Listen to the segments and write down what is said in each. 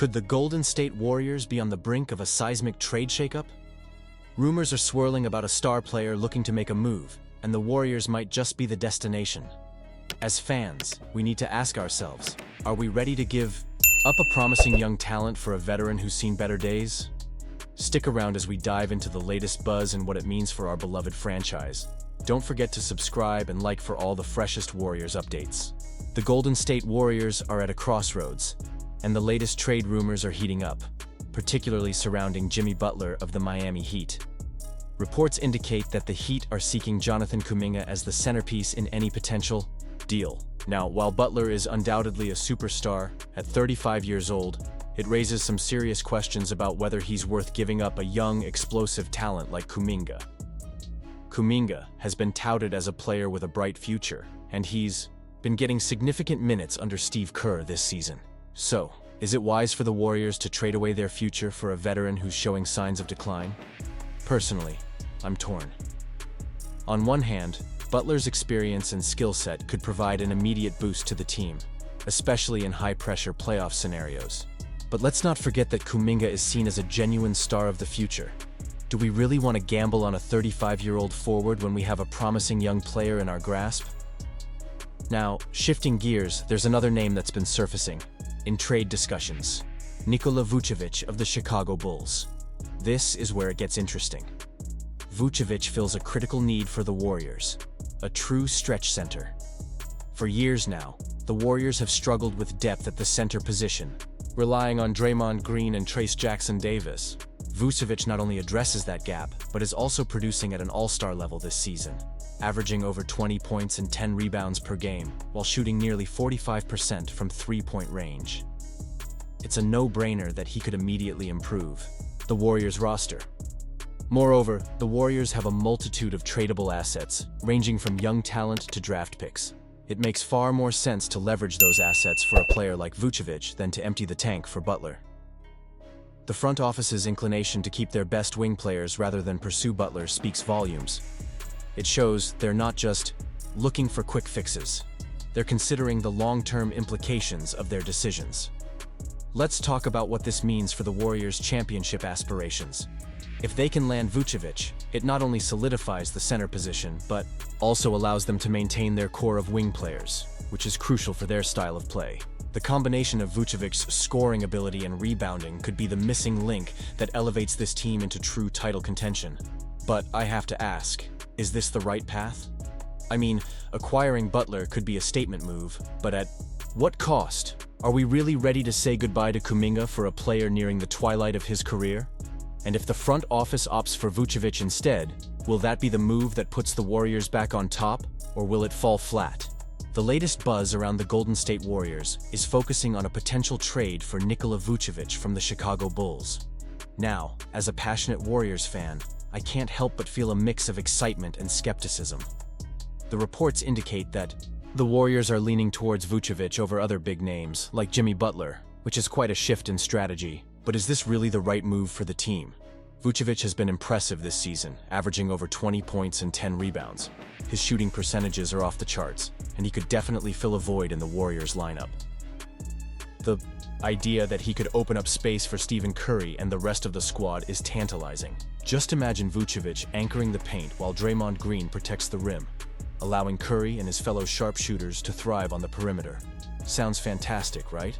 Could the Golden State Warriors be on the brink of a seismic trade shakeup? Rumors are swirling about a star player looking to make a move, and the Warriors might just be the destination. As fans, we need to ask ourselves, are we ready to give up a promising young talent for a veteran who's seen better days? Stick around as we dive into the latest buzz and what it means for our beloved franchise. Don't forget to subscribe and like for all the freshest Warriors updates. The Golden State Warriors are at a crossroads, and the latest trade rumors are heating up, particularly surrounding Jimmy Butler of the Miami Heat. Reports indicate that the Heat are seeking Jonathan Kuminga as the centerpiece in any potential deal. Now, while Butler is undoubtedly a superstar at 35 years old, it raises some serious questions about whether he's worth giving up a young, explosive talent like Kuminga. Kuminga has been touted as a player with a bright future, and he's been getting significant minutes under Steve Kerr this season. So, is it wise for the Warriors to trade away their future for a veteran who's showing signs of decline? Personally, I'm torn. On one hand, Butler's experience and skill set could provide an immediate boost to the team, especially in high-pressure playoff scenarios. But let's not forget that Kuminga is seen as a genuine star of the future. Do we really want to gamble on a 35-year-old forward when we have a promising young player in our grasp? Now, shifting gears, there's another name that's been surfacing in trade discussions: Nikola Vucevic of the Chicago Bulls. This is where it gets interesting. Vucevic fills a critical need for the Warriors, a true stretch center. For years now, the Warriors have struggled with depth at the center position, relying on Draymond Green and Trayce Jackson-Davis. Vucevic not only addresses that gap, but is also producing at an all-star level this season, averaging over 20 points and 10 rebounds per game, while shooting nearly 45% from three-point range. It's a no-brainer that he could immediately improve the Warriors' roster. Moreover, the Warriors have a multitude of tradable assets, ranging from young talent to draft picks. It makes far more sense to leverage those assets for a player like Vucevic than to empty the tank for Butler. The front office's inclination to keep their best wing players rather than pursue Butler speaks volumes. It shows they're not just looking for quick fixes. They're considering the long-term implications of their decisions. Let's talk about what this means for the Warriors' championship aspirations. If they can land Vucevic, it not only solidifies the center position, but also allows them to maintain their core of wing players, which is crucial for their style of play. The combination of Vucevic's scoring ability and rebounding could be the missing link that elevates this team into true title contention. But I have to ask, is this the right path? I mean, acquiring Butler could be a statement move, but at what cost? Are we really ready to say goodbye to Kuminga for a player nearing the twilight of his career? And if the front office opts for Vucevic instead, will that be the move that puts the Warriors back on top, or will it fall flat? The latest buzz around the Golden State Warriors is focusing on a potential trade for Nikola Vucevic from the Chicago Bulls. Now, as a passionate Warriors fan, I can't help but feel a mix of excitement and skepticism. The reports indicate that the Warriors are leaning towards Vucevic over other big names, like Jimmy Butler, which is quite a shift in strategy. But is this really the right move for the team? Vucevic has been impressive this season, averaging over 20 points and 10 rebounds. His shooting percentages are off the charts, and he could definitely fill a void in the Warriors lineup. The idea that he could open up space for Stephen Curry and the rest of the squad is tantalizing. Just imagine Vucevic anchoring the paint while Draymond Green protects the rim, allowing Curry and his fellow sharpshooters to thrive on the perimeter. Sounds fantastic, right?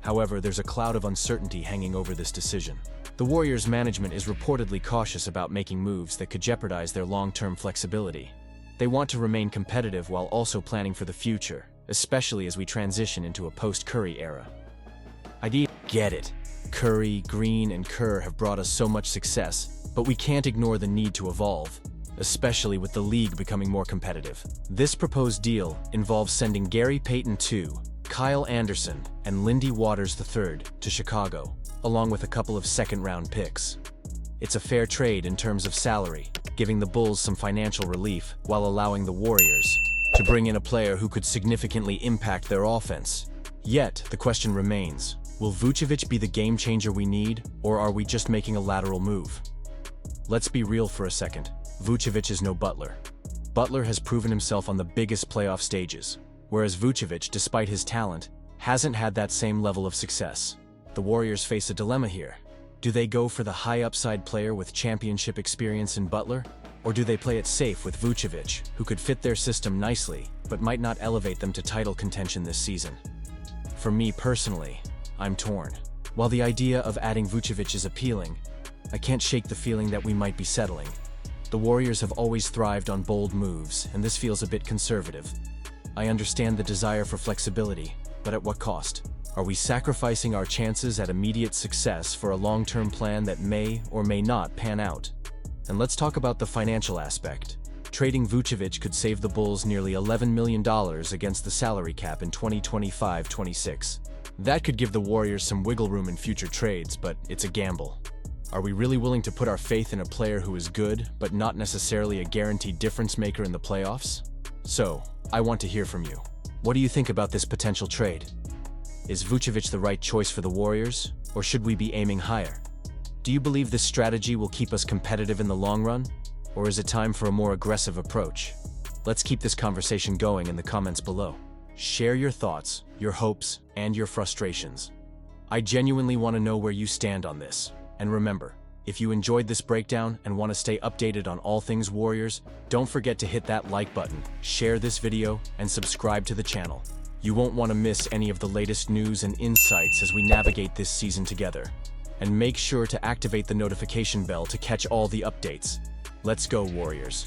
However, there's a cloud of uncertainty hanging over this decision. The Warriors' management is reportedly cautious about making moves that could jeopardize their long-term flexibility. They want to remain competitive while also planning for the future, especially as we transition into a post-Curry era. I get it. Curry, Green, and Kerr have brought us so much success, but we can't ignore the need to evolve, especially with the league becoming more competitive. This proposed deal involves sending Gary Payton II, Kyle Anderson, and Lindy Waters III to Chicago, along with a couple of second-round picks. It's a fair trade in terms of salary, giving the Bulls some financial relief while allowing the Warriors to bring in a player who could significantly impact their offense. Yet, the question remains, will Vucevic be the game-changer we need, or are we just making a lateral move? Let's be real for a second. Vucevic is no Butler. Butler has proven himself on the biggest playoff stages, whereas Vucevic, despite his talent, hasn't had that same level of success. The Warriors face a dilemma here. Do they go for the high-upside player with championship experience in Butler? Or do they play it safe with Vucevic, who could fit their system nicely, but might not elevate them to title contention this season? For me personally, I'm torn. While the idea of adding Vucevic is appealing, I can't shake the feeling that we might be settling. The Warriors have always thrived on bold moves, and this feels a bit conservative. I understand the desire for flexibility, but at what cost? Are we sacrificing our chances at immediate success for a long-term plan that may or may not pan out? And let's talk about the financial aspect. Trading Vucevic could save the Bulls nearly $11 million against the salary cap in 2025-26. That could give the Warriors some wiggle room in future trades, but it's a gamble. Are we really willing to put our faith in a player who is good, but not necessarily a guaranteed difference maker in the playoffs? So, I want to hear from you. What do you think about this potential trade? Is Vucevic the right choice for the Warriors, or should we be aiming higher? Do you believe this strategy will keep us competitive in the long run, or is it time for a more aggressive approach? Let's keep this conversation going in the comments below. Share your thoughts, your hopes, and your frustrations. I genuinely want to know where you stand on this. And remember, if you enjoyed this breakdown and want to stay updated on all things Warriors, don't forget to hit that like button, share this video, and subscribe to the channel. You won't want to miss any of the latest news and insights as we navigate this season together. And make sure to activate the notification bell to catch all the updates. Let's go, Warriors.